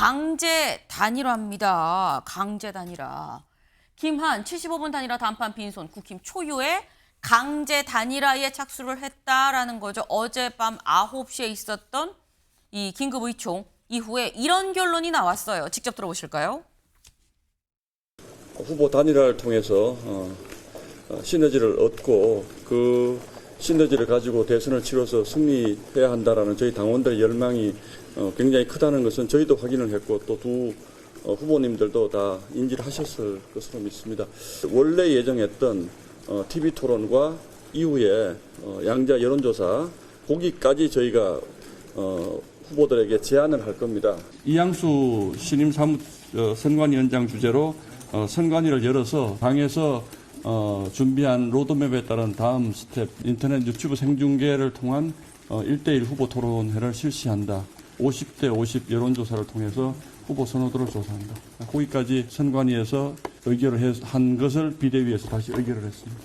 강제 단일화입니다. 강제 단일화. 김한 75분 단일화 단판 빈손 국힘 초유의 강제 단일화에 착수를 했다라는 거죠. 어젯밤 9시에 있었던 이 긴급 의총 이후에 이런 결론이 나왔어요. 직접 들어보실까요? 후보 단일화를 통해서 시너지를 얻고 그 시너지를 가지고 대선을 치러서 승리해야 한다라는 저희 당원들의 열망이 굉장히 크다는 것은 저희도 확인을 했고 또 두 후보님들도 다 인지를 하셨을 것으로 믿습니다. 원래 예정했던 TV 토론과 이후에 양자 여론조사 거기까지 저희가 후보들에게 제안을 할 겁니다. 이양수 신임 선관위원장 주재로 선관위를 열어서 당에서 준비한 로드맵에 따른 다음 스텝 인터넷 유튜브 생중계를 통한 1대1 후보 토론회를 실시한다. 50대 50 여론조사를 통해서 후보 선호도를 조사한다. 거기까지 선관위에서 의결을 한 것을 비대위에서 다시 의결을 했습니다.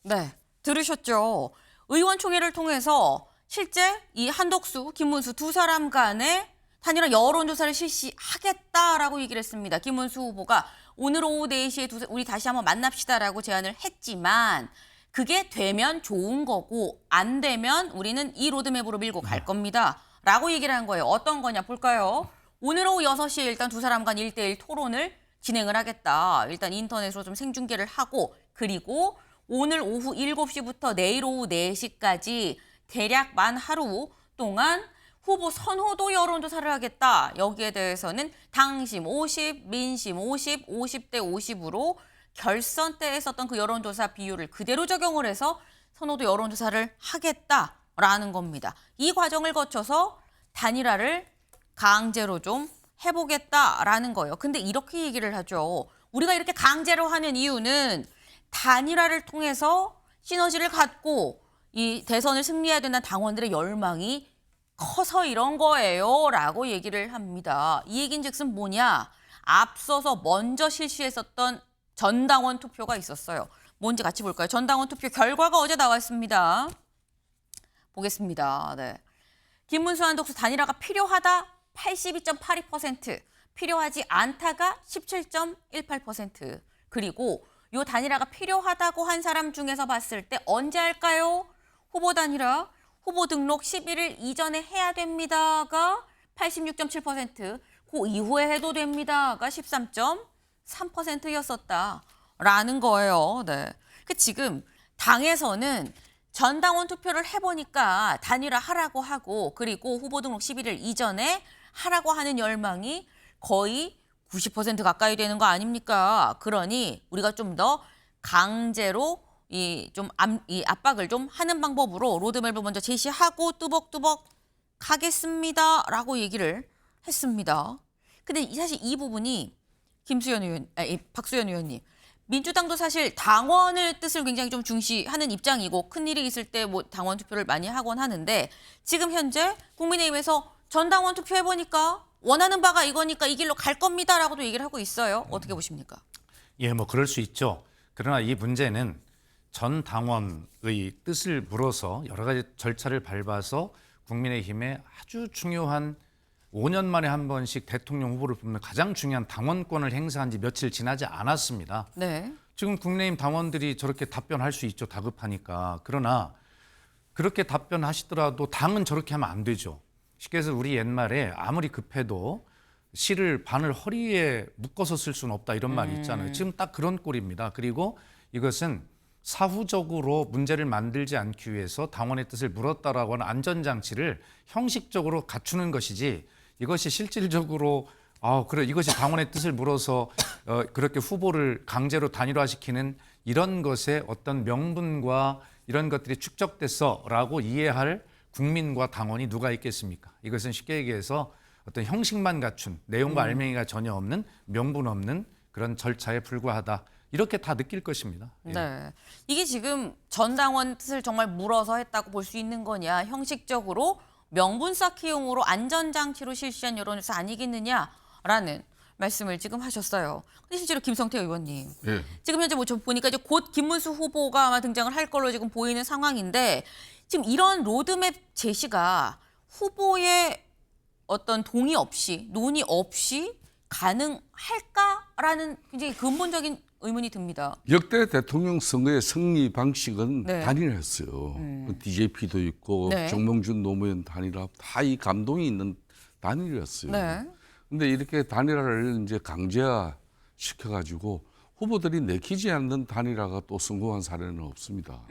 네, 들으셨죠? 의원총회를 통해서 실제 이 한덕수, 김문수 두 사람 간의 단일화 여론조사를 실시하겠다라고 얘기를 했습니다. 김문수 후보가 오늘 오후 4시에 우리 다시 한번 만납시다라고 제안을 했지만 그게 되면 좋은 거고 안 되면 우리는 이 로드맵으로 밀고 갈 겁니다. 라고 얘기를 한 거예요. 어떤 거냐 볼까요? 오늘 오후 6시에 일단 두 사람 간 1대1 토론을 진행을 하겠다. 일단 인터넷으로 좀 생중계를 하고 그리고 오늘 오후 7시부터 내일 오후 4시까지 대략 만 하루 동안 후보 선호도 여론조사를 하겠다. 여기에 대해서는 당심 50, 민심 50, 50대 50으로 결선 때 했었던 그 여론조사 비율을 그대로 적용을 해서 선호도 여론조사를 하겠다라는 겁니다. 이 과정을 거쳐서 단일화를 강제로 좀 해보겠다라는 거예요. 근데 이렇게 얘기를 하죠. 우리가 이렇게 강제로 하는 이유는 단일화를 통해서 시너지를 갖고 이 대선을 승리해야 된다는 당원들의 열망이 커서 이런 거예요 라고 얘기를 합니다. 이 얘기는 즉슨 뭐냐? 앞서서 먼저 실시했었던 전당원 투표가 있었어요. 뭔지 같이 볼까요? 전당원 투표 결과가 어제 나왔습니다. 보겠습니다. 네. 김문수 한덕수 단일화가 필요하다 82.82%, 필요하지 않다가 17.18%. 그리고 이 단일화가 필요하다고 한 사람 중에서 봤을 때 언제 할까요? 후보 단일화, 후보 등록 11일 이전에 해야 됩니다가 86.7%, 그 이후에 해도 됩니다가 13.3%였었다라는 거예요. 네. 지금 당에서는 전당원 투표를 해보니까 단일화 하라고 하고 그리고 후보 등록 11일 이전에 하라고 하는 열망이 거의 90% 가까이 되는 거 아닙니까? 그러니 우리가 좀 더 강제로 이 압박을 좀 하는 방법으로 로드맵을 먼저 제시하고 뚜벅뚜벅 가겠습니다라고 얘기를 했습니다. 근데 사실 이 부분이 박수현 의원님, 민주당도 사실 당원의 뜻을 굉장히 좀 중시하는 입장이고 큰일이 있을 때 뭐 당원 투표를 많이 하곤 하는데 지금 현재 국민의힘에서 전당원 투표해보니까 원하는 바가 이거니까 이 길로 갈 겁니다라고도 얘기를 하고 있어요. 어떻게 보십니까? 예, 뭐 그럴 수 있죠. 그러나 이 문제는 전 당원의 뜻을 물어서 여러 가지 절차를 밟아서 국민의힘에 아주 중요한 5년 만에 한 번씩 대통령 후보를 뽑는 가장 중요한 당원권을 행사한 지 며칠 지나지 않았습니다. 네. 지금 국민의힘 당원들이 저렇게 답변할 수 있죠. 다급하니까. 그러나 그렇게 답변하시더라도 당은 저렇게 하면 안 되죠. 쉽게 해서 우리 옛말에 아무리 급해도 실을 바늘 허리에 묶어서 쓸 수는 없다 이런 말이 있잖아요. 지금 딱 그런 꼴입니다. 그리고 이것은 사후적으로 문제를 만들지 않기 위해서 당원의 뜻을 물었다라고 하는 안전장치를 형식적으로 갖추는 것이지 이것이 실질적으로 그래 이것이 당원의 뜻을 물어서 그렇게 후보를 강제로 단일화시키는 이런 것에 어떤 명분과 이런 것들이 축적됐어라고 이해할 국민과 당원이 누가 있겠습니까? 이것은 쉽게 얘기해서 어떤 형식만 갖춘 내용과 알맹이가 전혀 없는 명분 없는 그런 절차에 불과하다. 이렇게 다 느낄 것입니다. 예. 네, 이게 지금 전당원 뜻을 정말 물어서 했다고 볼 수 있는 거냐, 형식적으로 명분 쌓기용으로 안전장치로 실시한 여론조사 아니겠느냐라는 말씀을 지금 하셨어요. 근데 실제로 김성태 의원님, 예. 지금 현재 뭐 저 보니까 이제 곧 김문수 후보가 아마 등장을 할 걸로 지금 보이는 상황인데 지금 이런 로드맵 제시가 후보의 어떤 동의 없이 논의 없이 가능할까라는 굉장히 근본적인 의문이 듭니다. 역대 대통령 선거의 승리 방식은 네. 단일화였어요. DJP도 있고 네. 정몽준 노무현 단일화 다 이 감동이 있는 단일화였어요. 네. 근데 이렇게 단일화를 이제 강제화 시켜가지고 후보들이 내키지 않는 단일화가 또 성공한 사례는 없습니다.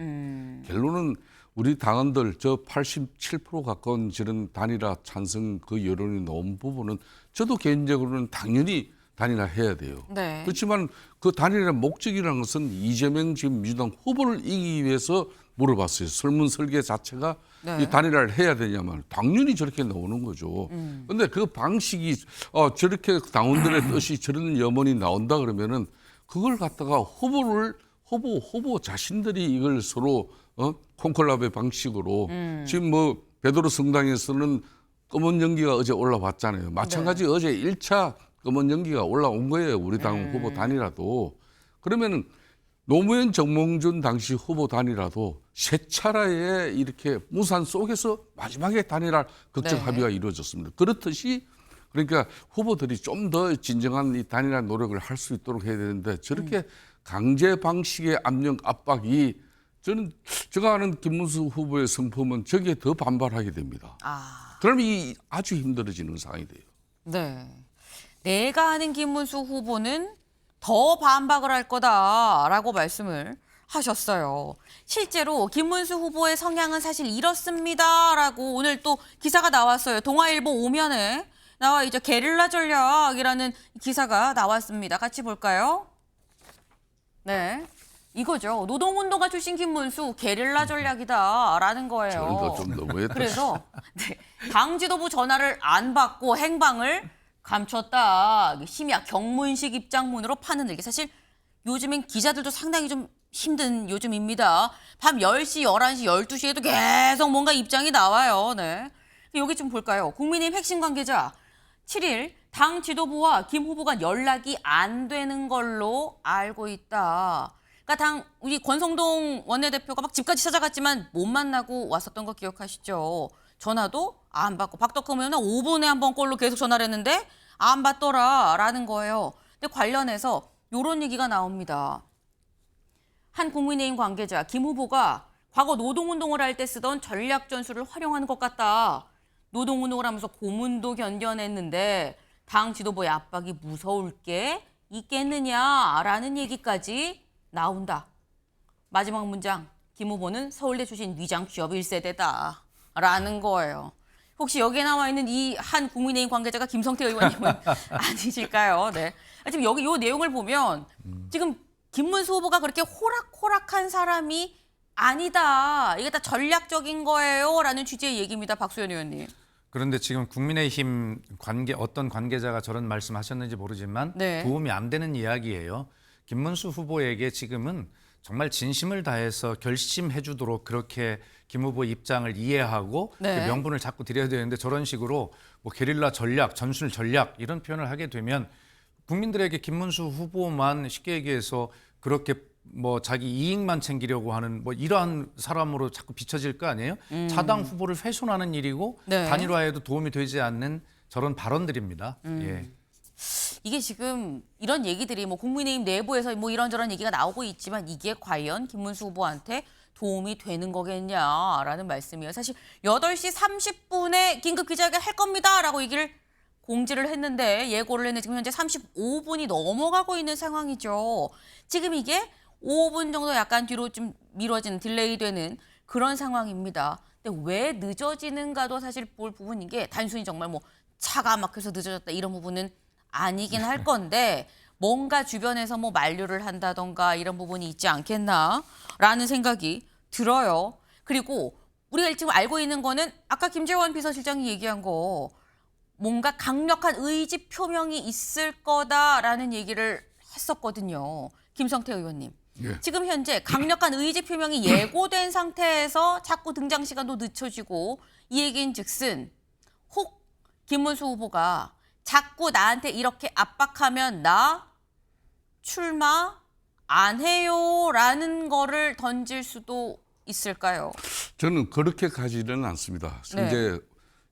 결론은 우리 당원들 저 87% 가까운 저런 단일화 찬성 그 여론이 나온 부분은 저도 개인적으로는 당연히 단일화 해야 돼요. 네. 그렇지만 그 단일화 목적이라는 것은 이재명 지금 민주당 후보를 이기기 위해서 물어봤어요. 설문 설계 자체가 네. 이 단일화를 해야 되냐면 당연히 저렇게 나오는 거죠. 그런데 그 방식이 저렇게 당원들의 뜻이 저런 염원이 나온다 그러면은 그걸 갖다가 후보 자신들이 이걸 서로 콘클라베 방식으로 지금 뭐 베드로 성당에서는 검은 연기가 어제 올라왔잖아요. 마찬가지 어제 1차 검은 연기가 올라온 거예요. 우리 당 후보 단일화도. 그러면은 노무현 정몽준 당시 후보 단일화도 세 차례에 이렇게 무산 속에서 마지막에 단일화 극적 네. 합의가 이루어졌습니다. 그렇듯이 그러니까 후보들이 좀 더 진정한 이 단일화 노력을 할 수 있도록 해야 되는데 저렇게 강제 방식의 압력 압박이 저는 제가 아는 김문수 후보의 성품은 저기에 더 반발하게 됩니다. 그러면 이 아주 힘들어지는 상황이 돼요. 네. 내가 아는 김문수 후보는 더 반박을 할 거다라고 말씀을 하셨어요. 실제로 김문수 후보의 성향은 사실 이렇습니다라고 오늘 또 기사가 나왔어요. 동아일보 5면에 나와 있죠. 게릴라 전략이라는 기사가 나왔습니다. 같이 볼까요? 네. 이거죠. 노동운동가 출신 김문수 게릴라 전략이다라는 거예요. 저는 좀 너무했다. 그래서 네, 당 지도부 전화를 안 받고 행방을 감췄다. 심야 경문식 입장문으로 파는 일기. 사실 요즘엔 기자들도 상당히 좀 힘든 요즘입니다. 밤 10시, 11시, 12시에도 계속 뭔가 입장이 나와요. 네. 여기 좀 볼까요? 국민의힘 핵심 관계자 7일 당 지도부와 김 후보가 연락이 안 되는 걸로 알고 있다. 그러니까 우리 권성동 원내대표가 막 집까지 찾아갔지만 못 만나고 왔었던 거 기억하시죠? 전화도 안 받고 박덕흠 의원은 5분에 한 번 꼴로 계속 전화를 했는데 안 받더라라는 거예요. 근데 관련해서 이런 얘기가 나옵니다. 한 국민의힘 관계자 김 후보가 과거 노동운동을 할 때 쓰던 전략 전술을 활용하는 것 같다. 노동운동을 하면서 고문도 견뎌냈는데 당 지도부의 압박이 무서울 게 있겠느냐라는 얘기까지 나온다. 마지막 문장, 김 후보는 서울대 출신 위장 취업 1세대다라는 거예요. 혹시 여기에 나와 있는 이 한 국민의힘 관계자가 김성태 의원님은 아니실까요? 네. 지금 여기 이 내용을 보면 지금 김문수 후보가 그렇게 호락호락한 사람이 아니다. 이게 다 전략적인 거예요라는 취지의 얘기입니다. 박수현 의원님. 그런데 지금 국민의힘 어떤 관계자가 저런 말씀하셨는지 모르지만 네. 도움이 안 되는 이야기예요. 김문수 후보에게 지금은 정말 진심을 다해서 결심해 주도록 그렇게 김 후보 입장을 이해하고 네. 그 명분을 자꾸 드려야 되는데 저런 식으로 뭐 게릴라 전략, 전술 전략 이런 표현을 하게 되면 국민들에게 김문수 후보만 쉽게 얘기해서 그렇게 뭐 자기 이익만 챙기려고 하는 뭐 이러한 사람으로 자꾸 비춰질 거 아니에요? 자당 후보를 훼손하는 일이고 네. 단일화에도 도움이 되지 않는 저런 발언들입니다. 예. 이게 지금 이런 얘기들이 뭐 국민의힘 내부에서 뭐 이런저런 얘기가 나오고 있지만 이게 과연 김문수 후보한테 도움이 되는 거겠냐라는 말씀이에요. 사실 8시 30분에 긴급 기자회견 할 겁니다라고 얘기를 공지를 했는데 예고를 했는데 지금 현재 35분이 넘어가고 있는 상황이죠. 지금 이게 5분 정도 약간 뒤로 좀 미뤄지는 딜레이 되는 그런 상황입니다. 근데 왜 늦어지는가도 사실 볼 부분인 게 단순히 정말 뭐 차가 막혀서 늦어졌다 이런 부분은 아니긴 할 건데 뭔가 주변에서 뭐 만류를 한다던가 이런 부분이 있지 않겠나라는 생각이 들어요. 그리고 우리가 지금 알고 있는 거는 아까 김재원 비서실장이 얘기한 거 뭔가 강력한 의지 표명이 있을 거다라는 얘기를 했었거든요. 김성태 의원님. 예. 지금 현재 강력한 의지 표명이 예고된 상태에서 자꾸 등장 시간도 늦춰지고 이 얘기인 즉슨 혹 김문수 후보가 자꾸 나한테 이렇게 압박하면 나 출마 안 해요라는 거를 던질 수도 있을까요? 저는 그렇게 가지는 않습니다. 네. 이제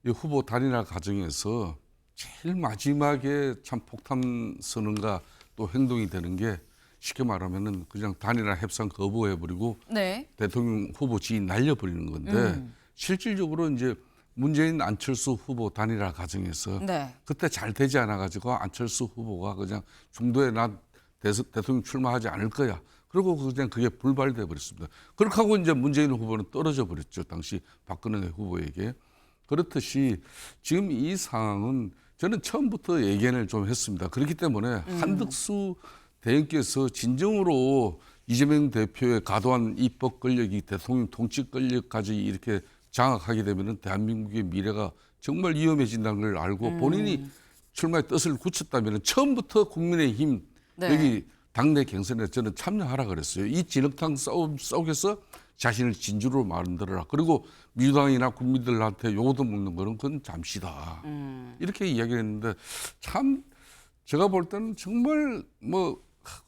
이 후보 단일화 과정에서 제일 마지막에 참 폭탄 선언과 또 행동이 되는 게 쉽게 말하면은 그냥 단일화 협상 거부해버리고 네. 대통령 후보 지위 날려버리는 건데 실질적으로 이제 문재인 안철수 후보 단일화 과정에서 네. 그때 잘 되지 않아가지고 안철수 후보가 그냥 중도에 나 대통령 출마하지 않을 거야. 그리고 그냥 그게 불발돼 버렸습니다. 그렇게 하고 이제 문재인 후보는 떨어져 버렸죠. 당시 박근혜 후보에게. 그렇듯이 지금 이 상황은 저는 처음부터 예견을 좀 했습니다. 그렇기 때문에 한덕수 대행께서 진정으로 이재명 대표의 과도한 입법 권력이 대통령 통치 권력까지 이렇게 장악하게 되면 대한민국의 미래가 정말 위험해진다는 걸 알고 본인이 출마의 뜻을 굳혔다면 처음부터 국민의힘 네. 여기 당내 경선에 저는 참여하라 그랬어요. 이 진흙탕 싸움 속에서 자신을 진주로 만들어라. 그리고 민주당이나 국민들한테 요도 먹는 거는 그건 잠시다. 이렇게 이야기했는데 참 제가 볼 때는 정말 뭐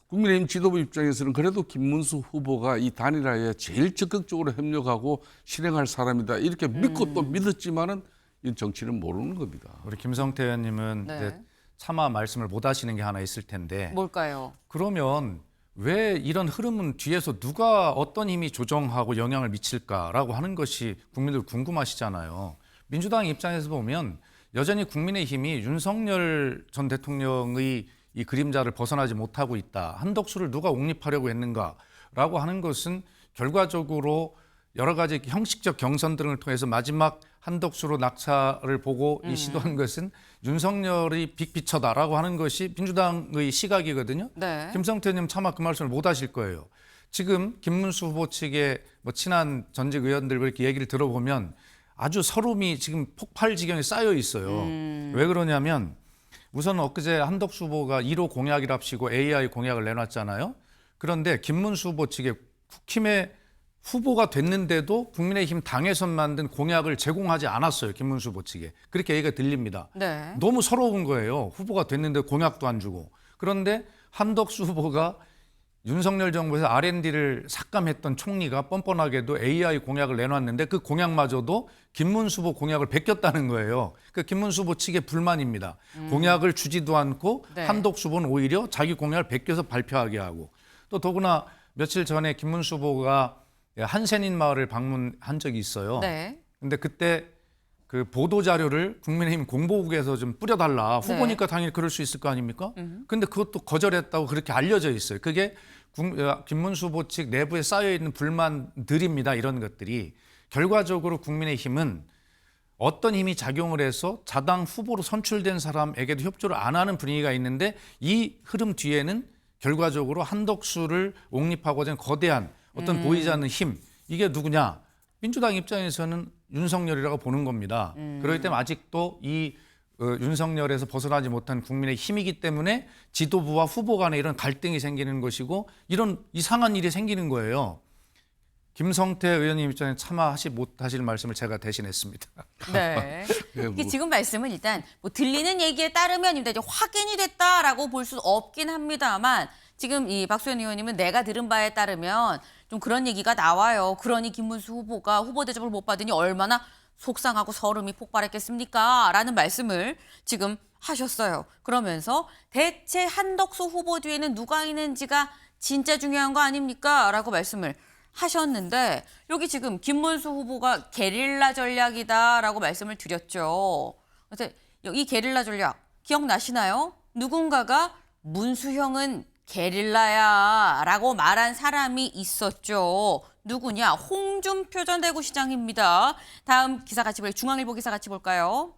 국민의힘 지도부 입장에서는 그래도 김문수 후보가 이 단일화에 제일 적극적으로 협력하고 실행할 사람이다. 이렇게 믿고 또 믿었지만은 이 정치는 모르는 겁니다. 우리 김성태 의원님은 네. 이제 차마 말씀을 못 하시는 게 하나 있을 텐데 뭘까요? 그러면 왜 이런 흐름은 뒤에서 누가 어떤 힘이 조정하고 영향을 미칠까라고 하는 것이 국민들 궁금하시잖아요. 민주당 입장에서 보면 여전히 국민의힘이 윤석열 전 대통령의 이 그림자를 벗어나지 못하고 있다. 한덕수를 누가 옹립하려고 했는가라고 하는 것은 결과적으로 여러 가지 형식적 경선 등을 통해서 마지막 한덕수로 낙차를 보고 이 시도한 것은 윤석열이 빅피처다라고 하는 것이 민주당의 시각이거든요. 네. 김성태 의원님 차마 그 말씀을 못 하실 거예요. 지금 김문수 후보 측의 뭐 친한 전직 의원들 이렇게 얘기를 들어보면 아주 서름이 지금 폭발 지경에 쌓여 있어요. 왜 그러냐면 우선 엊그제 한덕수 후보가 1호 공약이랍시고 AI 공약을 내놨잖아요. 그런데 김문수 후보 측에 국힘의 후보가 됐는데도 국민의힘 당에서 만든 공약을 제공하지 않았어요. 김문수 후보 측에. 그렇게 얘기가 들립니다. 네. 너무 서러운 거예요. 후보가 됐는데 공약도 안 주고. 그런데 한덕수 후보가 윤석열 정부에서 R&D를 삭감했던 총리가 뻔뻔하게도 AI 공약을 내놨는데 그 공약마저도 김문수 후보 공약을 베꼈다는 거예요. 그 김문수 후보 측의 불만입니다. 공약을 주지도 않고 네. 한덕수 후보는 오히려 자기 공약을 베껴서 발표하게 하고 또 더구나 며칠 전에 김문수 후보가 한센인 마을을 방문한 적이 있어요. 네. 근데 그때 그 보도 자료를 국민의힘 공보국에서 좀 뿌려달라. 후보니까 당연히 그럴 수 있을 거 아닙니까? 근데 그것도 거절했다고 그렇게 알려져 있어요. 그게 김문수 후보 측 내부에 쌓여 있는 불만들입니다. 이런 것들이 결과적으로 국민의힘은 어떤 힘이 작용을 해서 자당 후보로 선출된 사람에게도 협조를 안 하는 분위기가 있는데 이 흐름 뒤에는 결과적으로 한덕수를 옹립하고자 하는 거대한 어떤 보이지 않는 힘 이게 누구냐? 민주당 입장에서는 윤석열이라고 보는 겁니다. 그렇기 때문에 아직도 이 윤석열에서 벗어나지 못한 국민의 힘이기 때문에 지도부와 후보 간에 이런 갈등이 생기는 것이고 이런 이상한 일이 생기는 거예요. 김성태 의원님 입장에 차마 못하실 말씀을 제가 대신했습니다. 네. 예, 이게 뭐. 지금 말씀은 일단 뭐 들리는 얘기에 따르면입니다. 이제 확인이 됐다라고 볼 수 없긴 합니다만 지금 이 박수현 의원님은 내가 들은 바에 따르면 좀 그런 얘기가 나와요. 그러니 김문수 후보가 후보 대접을 못 받으니 얼마나 속상하고 서름이 폭발했겠습니까? 라는 말씀을 지금 하셨어요. 그러면서 대체 한덕수 후보 뒤에는 누가 있는지가 진짜 중요한 거 아닙니까? 라고 말씀을 하셨는데 여기 지금 김문수 후보가 게릴라 전략이다라고 말씀을 드렸죠. 그래서 이 게릴라 전략 기억나시나요? 누군가가 문수형은 게릴라야 라고 말한 사람이 있었죠. 누구냐? 홍준표 전 대구시장입니다. 다음 기사 같이 볼까요? 중앙일보 기사 같이 볼까요?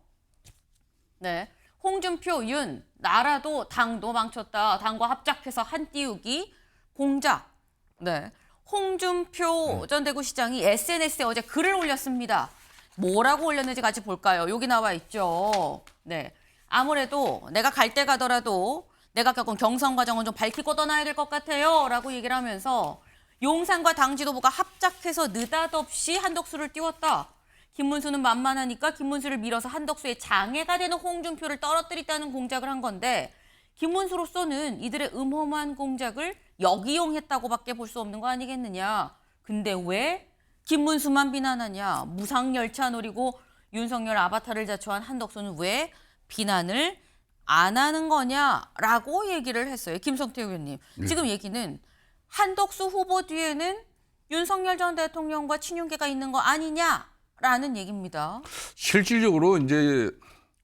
네, 홍준표, 윤, 나라도 당도 망쳤다. 당과 합작해서 한 띄우기 공작. 네, 홍준표 전 대구시장이 SNS에 어제 글을 올렸습니다. 뭐라고 올렸는지 같이 볼까요? 여기 나와 있죠. 네, 아무래도 내가 갈 때 가더라도 내가 겪은 경선 과정은 좀 밝히고 떠나야 될 것 같아요. 라고 얘기를 하면서 용산과 당 지도부가 합작해서 느닷없이 한덕수를 띄웠다. 김문수는 만만하니까 김문수를 밀어서 한덕수의 장애가 되는 홍준표를 떨어뜨리다는 공작을 한 건데 김문수로서는 이들의 음험한 공작을 역이용했다고밖에 볼 수 없는 거 아니겠느냐. 근데 왜 김문수만 비난하냐. 무상열차 노리고 윤석열 아바타를 자초한 한덕수는 왜 비난을 안 하는 거냐라고 얘기를 했어요. 김성태 의원님. 지금 얘기는 한덕수 후보 뒤에는 윤석열 전 대통령과 친윤계가 있는 거 아니냐라는 얘기입니다. 실질적으로 이제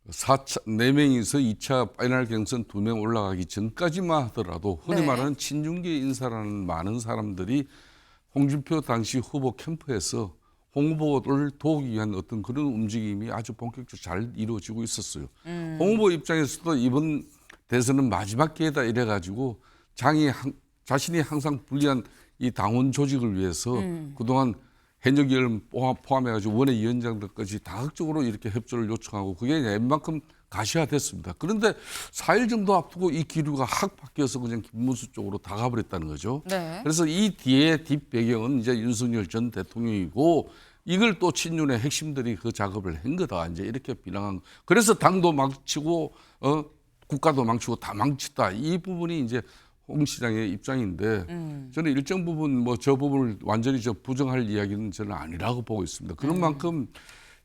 4명이서 2차 파이널 경선 2명 올라가기 전까지만 하더라도 흔히 네. 말하는 친윤계 인사라는 많은 사람들이 홍준표 당시 후보 캠프에서 홍 후보를 도우기 위한 어떤 그런 움직임이 아주 본격적으로 잘 이루어지고 있었어요. 홍 후보 입장에서도 이번 대선은 마지막 기회다 이래가지고 자신이 항상 불리한 이 당원 조직을 위해서 그동안 현역 의원 포함해가지고 원외위원장들까지 다각적으로 이렇게 협조를 요청하고 그게 웬만큼 가시화됐습니다. 그런데 4일 정도 앞두고 이 기류가 확 바뀌어서 그냥 김문수 쪽으로 다 가버렸다는 거죠. 네. 그래서 이 뒤에 뒷배경은 이제 윤석열 전 대통령이고 이걸 또 친윤의 핵심들이 그 작업을 한 거다. 이제 이렇게 비난한. 그래서 당도 망치고 국가도 망치고 다 망쳤다. 이 부분이 이제 홍 시장의 입장인데 저는 일정 부분 뭐 저 부분을 완전히 부정할 이야기는 저는 아니라고 보고 있습니다. 그런 만큼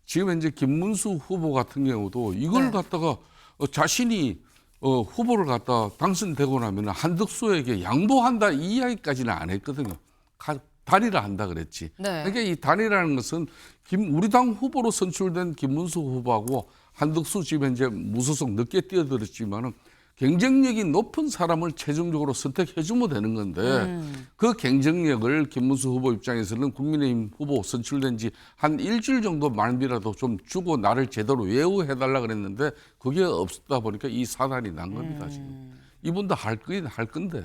지금 현재 김문수 후보 같은 경우도 이걸 갖다가 자신이 후보를 갖다 당선되고 나면 한덕수에게 양보한다 이 이야기까지는 안 했거든요. 단일화 한다 그랬지. 네. 그러니까 이 단일화라는 것은 우리 당 후보로 선출된 김문수 후보하고 한덕수 지금 현재 무소속 늦게 뛰어들었지만은 경쟁력이 높은 사람을 최종적으로 선택해주면 되는 건데 그 경쟁력을 김문수 후보 입장에서는 국민의힘 후보 선출된 지 한 일주일 정도 말미라도 좀 주고 나를 제대로 외우해달라 그랬는데 그게 없다 보니까 이 사단이 난 겁니다. 지금. 이분도 할 건데.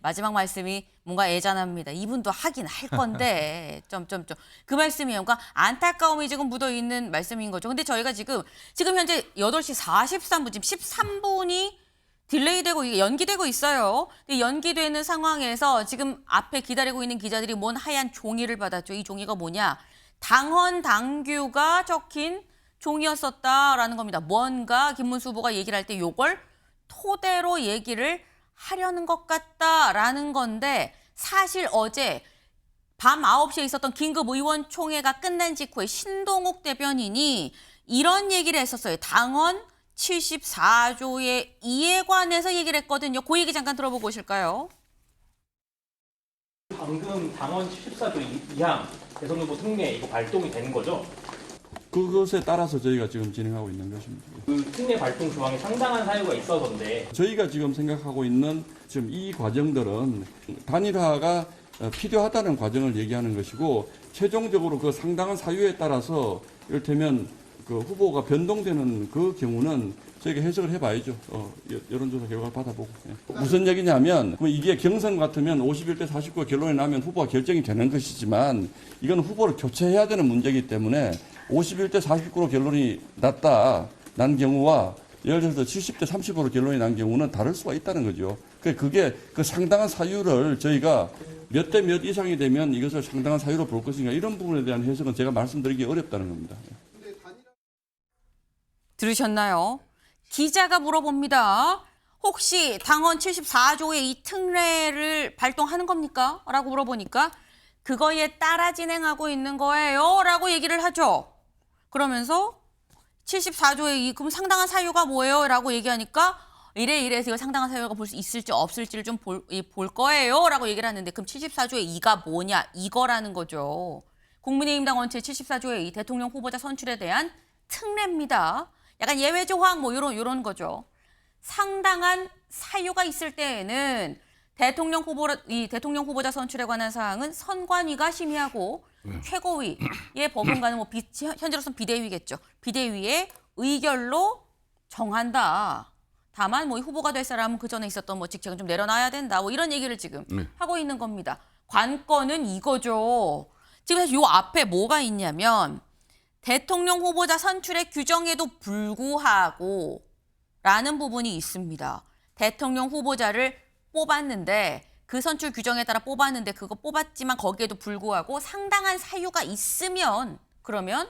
마지막 말씀이 뭔가 애잔합니다. 이분도 하긴 할 건데 점점점 그 말씀이에요. 그러니까 안타까움이 지금 묻어 있는 말씀인 거죠. 근데 저희가 지금 현재 8시 43분 지금 13분이 딜레이되고 이게 연기되고 있어요. 근데 연기되는 상황에서 지금 앞에 기다리고 있는 기자들이 뭔 하얀 종이를 받았죠. 이 종이가 뭐냐? 당헌 당규가 적힌 종이었었다라는 겁니다. 뭔가 김문수 후보가 얘기를 할 때 요걸 토대로 얘기를 하려는 것 같다라는 건데 사실 어제 밤 9시에 있었던 긴급 의원총회가 끝난 직후에 신동욱 대변인이 이런 얘기를 했었어요. 당헌 74조의 2에 관해서 얘기를 했거든요. 그 얘기 잠깐 들어보고 오실까요? 방금 당헌 74조 2항 대선 후보 특례 이거 발동이 되는 거죠? 그것에 따라서 저희가 지금 진행하고 있는 것입니다. 그 특례 발동 조항에 상당한 사유가 있어서인데 저희가 지금 생각하고 있는 지금 이 과정들은 단일화가 필요하다는 과정을 얘기하는 것이고 최종적으로 그 상당한 사유에 따라서 이를테면 그 후보가 변동되는 그 경우는 저희가 해석을 해봐야죠. 여론조사 결과를 받아보고. 무슨 얘기냐면 이게 경선 같으면 51대 49 결론이 나면 후보가 결정이 되는 것이지만 이건 후보를 교체해야 되는 문제이기 때문에 51대 49로 결론이 난 경우와 예를 들어서 70대 30으로 결론이 난 경우는 다를 수가 있다는 거죠. 그게 그 상당한 사유를 저희가 몇 대 몇 이상이 되면 이것을 상당한 사유로 볼 것인가 이런 부분에 대한 해석은 제가 말씀드리기 어렵다는 겁니다. 들으셨나요? 기자가 물어봅니다. 혹시 당헌 74조의 이 특례를 발동하는 겁니까? 라고 물어보니까 그거에 따라 진행하고 있는 거예요. 라고 얘기를 하죠. 그러면서 74조의 그럼 상당한 사유가 뭐예요? 라고 얘기하니까 이래서 상당한 사유가 볼 수 있을지 없을지를 좀 볼 거예요. 라고 얘기를 하는데 그럼 74조의 2가 뭐냐? 이거라는 거죠. 국민의힘 당원체 74조의 2 대통령 후보자 선출에 대한 특례입니다. 약간 예외 조항 뭐 요런 거죠. 상당한 사유가 있을 때에는 대통령 후보자 선출에 관한 사항은 선관위가 심의하고 최고위의 법원과는 현재로서는 비대위겠죠. 비대위의 의결로 정한다. 다만 후보가 될 사람은 그 전에 있었던 직책은 좀 내려놔야 된다. 이런 얘기를 지금 하고 있는 겁니다. 관건은 이거죠. 지금 사실 요 앞에 뭐가 있냐면 대통령 후보자 선출의 규정에도 불구하고 라는 부분이 있습니다. 대통령 후보자를 뽑았는데 그 선출 규정에 따라 뽑았는데 그거 뽑았지만 거기에도 불구하고 상당한 사유가 있으면 그러면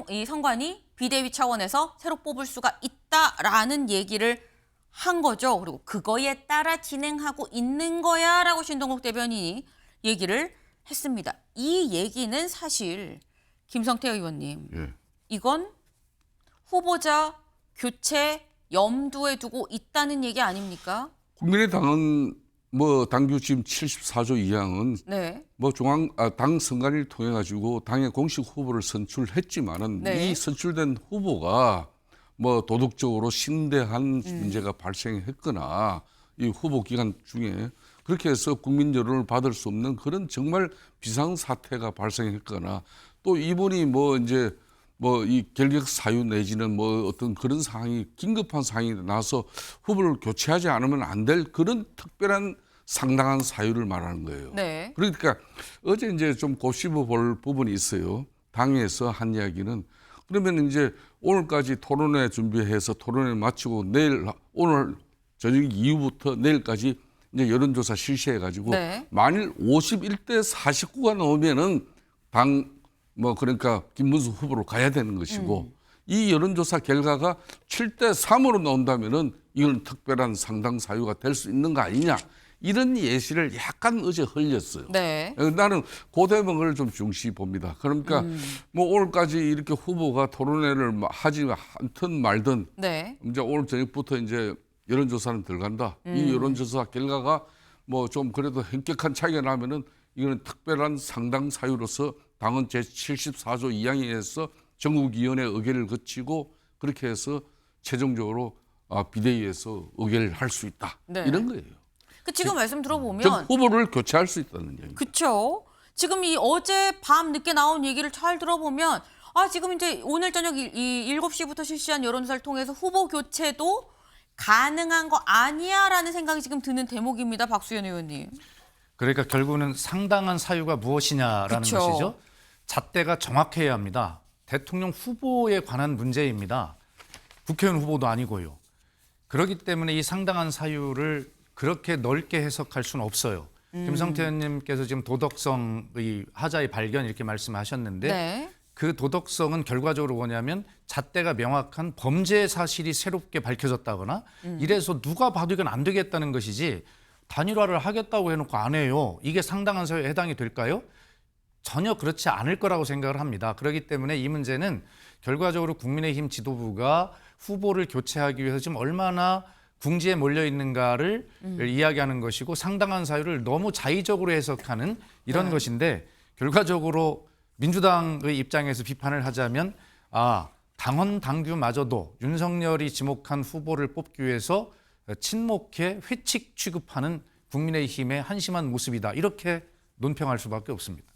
이 선관위 비대위 차원에서 새로 뽑을 수가 있다라는 얘기를 한 거죠. 그리고 그거에 따라 진행하고 있는 거야 라고 신동욱 대변인이 얘기를 했습니다. 이 얘기는 사실 김성태 의원님, 예. 이건 후보자 교체 염두에 두고 있다는 얘기 아닙니까? 국민의당은 뭐 당규 지금 74조 2항은 네. 뭐 당 선관위를 통해 가지고 당의 공식 후보를 선출했지만은 네. 이 선출된 후보가 뭐 도덕적으로 심대한 문제가 발생했거나 이 후보 기간 중에 그렇게 해서 국민 여론을 받을 수 없는 그런 정말 비상 사태가 발생했거나 또 이분이 뭐 이제 뭐 이 결격 사유 내지는 뭐 어떤 그런 상황이 긴급한 상황이 나서 후보를 교체하지 않으면 안 될 그런 특별한 상당한 사유를 말하는 거예요. 네. 그러니까 어제 이제 좀 곱씹어 볼 부분이 있어요. 당에서 한 이야기는 그러면 이제 오늘까지 토론회 준비해서 토론회 마치고 오늘 저녁 이후부터 내일까지 이제 여론조사 실시해 가지고 네. 만일 51대 49가 나오면은 뭐 그러니까 김문수 후보로 가야 되는 것이고 이 여론조사 결과가 7대 3으로 나온다면은 이건 특별한 상당 사유가 될 수 있는 거 아니냐 이런 예시를 약간 어제 흘렸어요. 네. 나는 그 대목을 좀 중시 봅니다. 그러니까 뭐 오늘까지 이렇게 후보가 토론회를 하지 않든 말든 네. 이제 오늘 저녁부터 이제 여론조사는 들어간다. 이 여론조사 결과가 뭐 좀 그래도 현격한 차이가 나면은 이거는 특별한 상당 사유로서 당헌 제74조 2항에 의해서 전국위원회 의결을 거치고 그렇게 해서 최종적으로 비대위에서 의결을 할 수 있다. 네. 이런 거예요. 그 지금 말씀 즉 들어보면 후보를 교체할 수 있다는 얘기. 그쵸. 지금 이 어제 밤 늦게 나온 얘기를 잘 들어보면 지금 이제 오늘 저녁 이 7시부터 실시한 여론조사를 통해서 후보 교체도 가능한 거 아니야라는 생각이 지금 드는 대목입니다. 박수현 의원님. 그러니까 결국은 상당한 사유가 무엇이냐라는 그쵸. 것이죠. 잣대가 정확해야 합니다. 대통령 후보에 관한 문제입니다. 국회의원 후보도 아니고요. 그렇기 때문에 이 상당한 사유를 그렇게 넓게 해석할 수는 없어요. 김성태 의원님께서 지금 도덕성의 하자의 발견 이렇게 말씀하셨는데 네. 그 도덕성은 결과적으로 뭐냐면 잣대가 명확한 범죄 사실이 새롭게 밝혀졌다거나 이래서 누가 봐도 이건 안 되겠다는 것이지 단일화를 하겠다고 해놓고 안 해요. 이게 상당한 사유에 해당이 될까요? 전혀 그렇지 않을 거라고 생각을 합니다. 그렇기 때문에 이 문제는 결과적으로 국민의힘 지도부가 후보를 교체하기 위해서 지금 얼마나 궁지에 몰려 있는가를 이야기하는 것이고 상당한 사유를 너무 자의적으로 해석하는 이런 것인데 결과적으로 민주당의 입장에서 비판을 하자면 당헌 당규마저도 윤석열이 지목한 후보를 뽑기 위해서 친목해 회칙 취급하는 국민의힘의 한심한 모습이다. 이렇게 논평할 수밖에 없습니다.